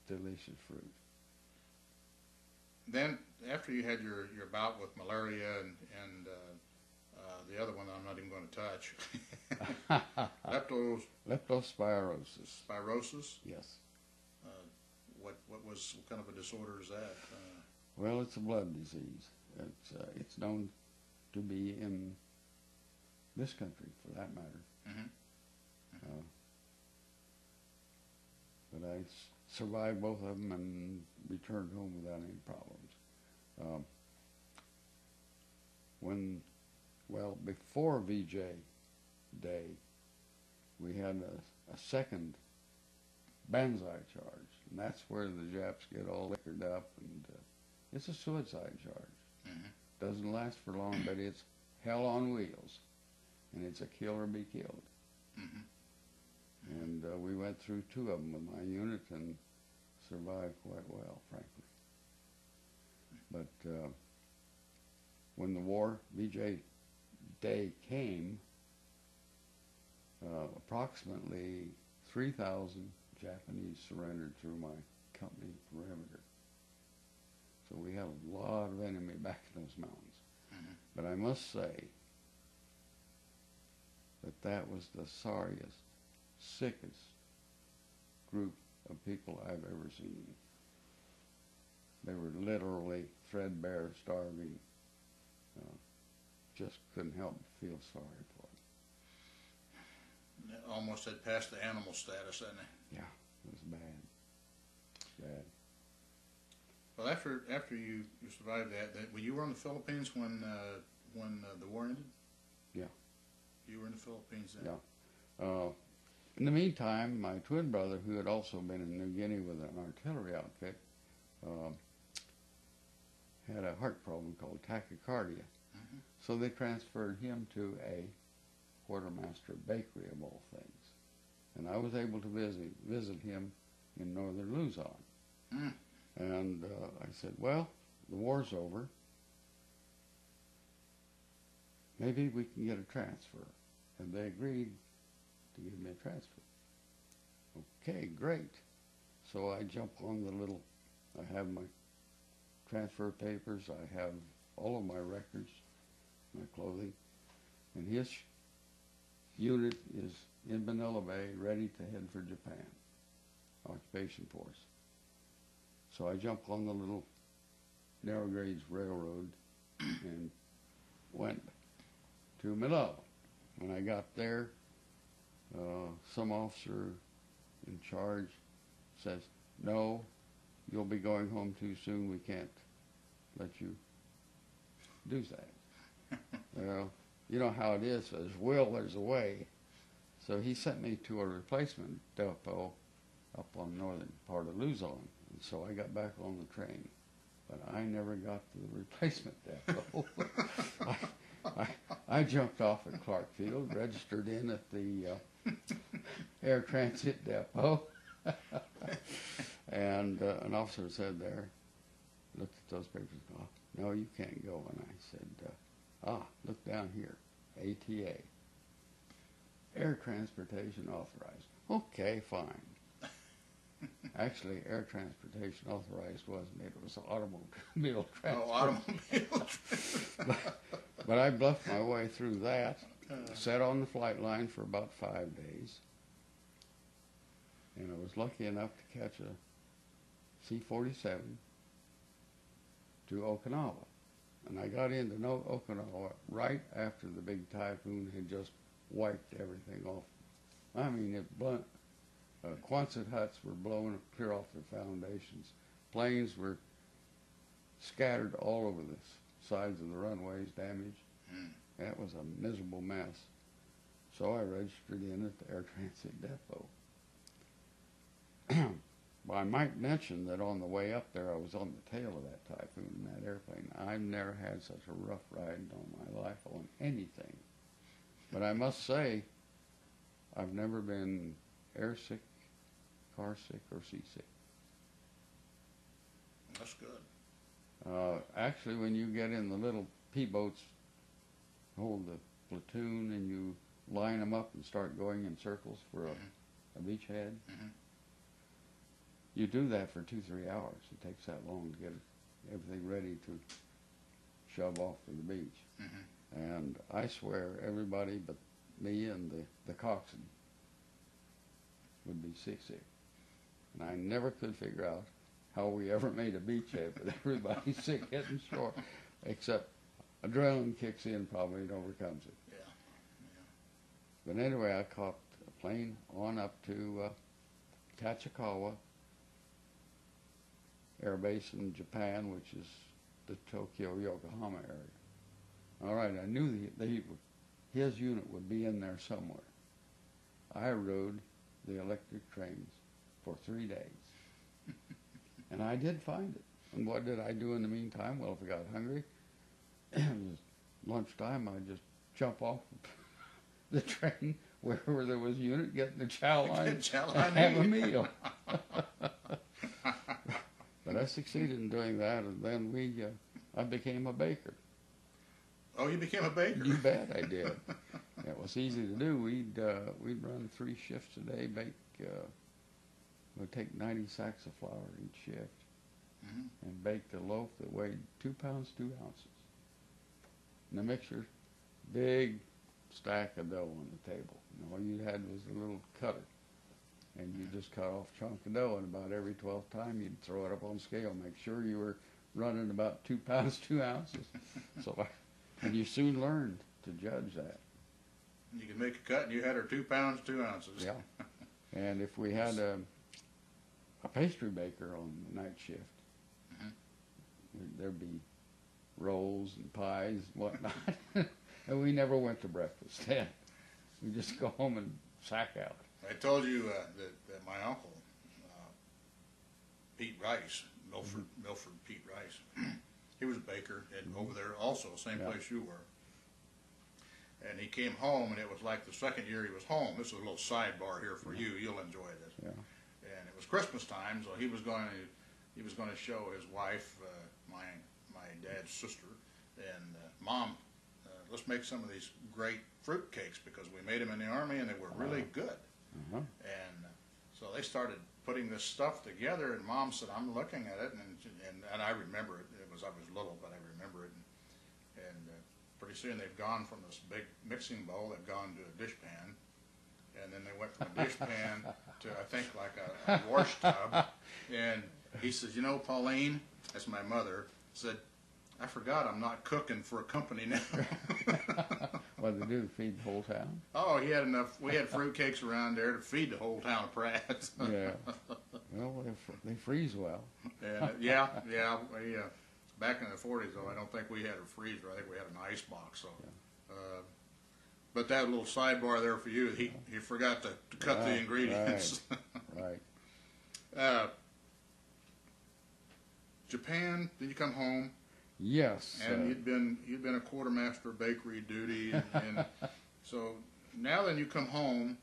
delicious fruit. Then, after you had your bout with malaria and the other one I'm not even going to touch, Leptospirosis. spirosis. Yes. What kind of a disorder is that? Well, it's a blood disease. It's known to be in this country, for that matter. But I survived both of them and returned home without any problems. Before VJ Day, we had a second banzai charge, and that's where the Japs get all liquored up, and it's a suicide charge. Doesn't last for long, but it's hell on wheels, and it's a kill or be killed. And we went through two of them with my unit and survived quite well, frankly. But when the war, VJ Day came, approximately 3,000 Japanese surrendered through my company perimeter. So we had a lot of enemy back in those mountains. But I must say that was the sorriest, sickest group of people I've ever seen. They were literally threadbare, starving. Just couldn't help but feel sorry for them. Almost had passed the animal status, hadn't they? Yeah, it was bad. Bad. Well, after you survived that, you were in the Philippines when the war ended? Yeah. You were in the Philippines then? Yeah. In the meantime, my twin brother, who had also been in New Guinea with an artillery outfit, had a heart problem called tachycardia. So they transferred him to a quartermaster bakery, of all things. And I was able to visit him in northern Luzon. And I said, well, the war's over. Maybe we can get a transfer. And they agreed to give me a transfer. Okay, great. So I jump on the little, I have my transfer papers, I have all of my records, my clothing, and his unit is in Manila Bay, ready to head for Japan, occupation force. So I jump on the little narrow gauge railroad and went to Manila. When I got there, some officer in charge says, no, you'll be going home too soon, we can't let you do that. Well, you know how it is, there's a will, there's a way. So he sent me to a replacement depot up on the northern part of Luzon. And so I got back on the train, but I never got to the replacement depot. I jumped off at Clark Field, registered in at the air transit depot, and an officer said there, looked at those papers, and goes, no, you can't go. And I said, look down here, ATA, air transportation authorized. Okay, fine. Actually, air transportation authorized wasn't it? It was automobile transport. Oh, automobile transport. But I bluffed my way through that, sat on the flight line for about 5 days, and I was lucky enough to catch a C-47 to Okinawa. And I got into Okinawa right after the big typhoon had just wiped everything off. I mean, Quonset huts were blown clear off their foundations. Planes were scattered all over the sides of the runways, damaged. That was a miserable mess. So I registered in at the air transit depot. Well, I might mention that on the way up there, I was on the tail of that typhoon in that airplane. I've never had such a rough ride on my life on anything. But I must say, I've never been airsick, car sick, or seasick. That's good. Actually, when you get in the little P-boats, hold the platoon, and you line them up and start going in circles for a beachhead, You do that for 2-3 hours. It takes that long to get everything ready to shove off to the beach. Mm-hmm. And I swear everybody but me and the coxswain would be seasick. And I never could figure out how we ever made a beachhead with everybody sick getting shore, except adrenaline kicks in probably and overcomes it. Yeah. But anyway, I caught a plane on up to Tachikawa Air Base in Japan, which is the Tokyo-Yokohama area. All right, I knew his unit would be in there somewhere. I rode the electric trains for 3 days. And I did find it. And what did I do in the meantime? Well, if I got hungry, it was lunchtime, I'd just jump off the train wherever there was a unit, get in the chow line, and have a meal. But I succeeded in doing that, and then I became a baker. Oh, you became a baker? You bet I did. It was easy to do. We'd run 3 shifts a day, we'd take 90 sacks of flour each shift, mm-hmm. and baked a loaf that weighed 2 pounds 2 ounces. And the mixture, big stack of dough on the table. And all you had was a little cutter. And you just cut off a chunk of dough, and about every 12th time you'd throw it up on scale, make sure you were running about 2 pounds 2 ounces. And you soon learned to judge that. You could make a cut, and you had her 2 pounds 2 ounces. Yeah. And if we had a pastry baker on the night shift, mm-hmm. there'd be rolls and pies and whatnot. And we never went to breakfast then. We just go home and sack out. I told you that my uncle, Pete Rice, Milford Pete Rice, he was a baker and over there also, same place you were. And he came home, and it was like the second year he was home. This is a little sidebar here for you. You'll enjoy this. Yeah. And it was Christmas time, so he was going to show his wife, my dad's sister, and Mom, let's make some of these great fruit cakes because we made them in the Army and they were really good. Uh-huh. And so they started putting this stuff together, and Mom said, "I'm looking at it," and I remember it. I was little, but I remember it. And pretty soon they've gone from this big mixing bowl, they've gone to a dish pan, and then they went from a dish pan to I think like a wash tub. And he says, "You know, Pauline," that's my mother, said, "I forgot I'm not cooking for a company now." What did they do, feed the whole town? Oh, he had enough. We had fruit cakes around there to feed the whole town of Pratt. Yeah. Well, they freeze well. And yeah. We, back in the 40s, though, I don't think we had a freezer. I think we had an ice box. So, but that little sidebar there for you, he forgot to cut the ingredients. Right. Japan. Did you come home? Yes. And you'd been a quartermaster of bakery duty, and so now then you come home,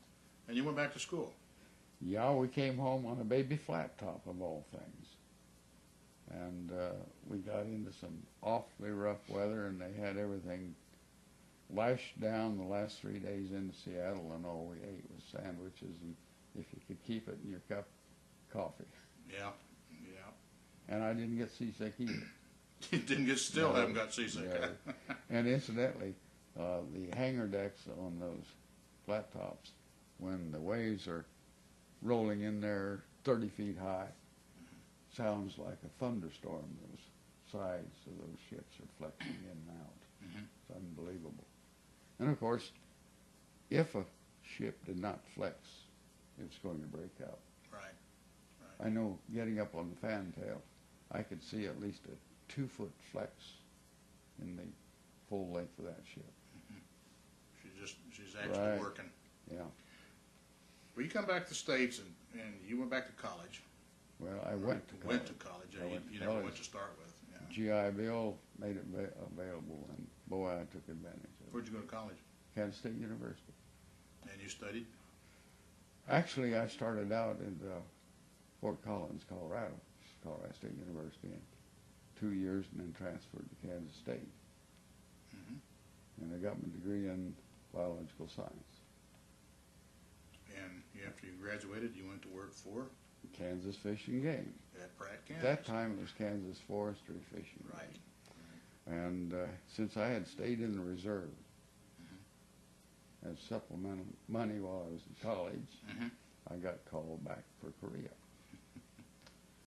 and you went back to school. Yeah, we came home on a baby flat top of all things, and we got into some awfully rough weather, and they had everything lashed down the last 3 days into Seattle, and all we ate was sandwiches, and if you could keep it in your cup, coffee. Yeah. And I didn't get seasick either. You haven't got seasick. Yeah. And incidentally, the hangar decks on those flat tops, when the waves are rolling in there 30 feet high, sounds like a thunderstorm. Those sides of those ships are flexing in and out. Mm-hmm. It's unbelievable. And of course, if a ship did not flex, it's going to break out. Right. I know getting up on the fantail, I could see at least a 2-foot flex in the full length of that ship. Mm-hmm. She's actually working. Yeah. Well, you come back to the States, and you went back to college. Well, I went to college. Went to college. You never went to start with. Yeah. GI Bill made it available, and boy, I took advantage of it. Where'd you go to college? Kansas State University. And you studied? Actually, I started out in Fort Collins, Colorado State University, in 2 years, and then transferred to Kansas State. Mm-hmm. And I got my degree in biological science. And after you graduated, you went to work for? Kansas Fish and Game. At Pratt At County. that time, it was Kansas Forestry Fish and Right. Game. And since I had stayed in the reserve as supplemental money while I was in college, Mhm. I got called back for Korea.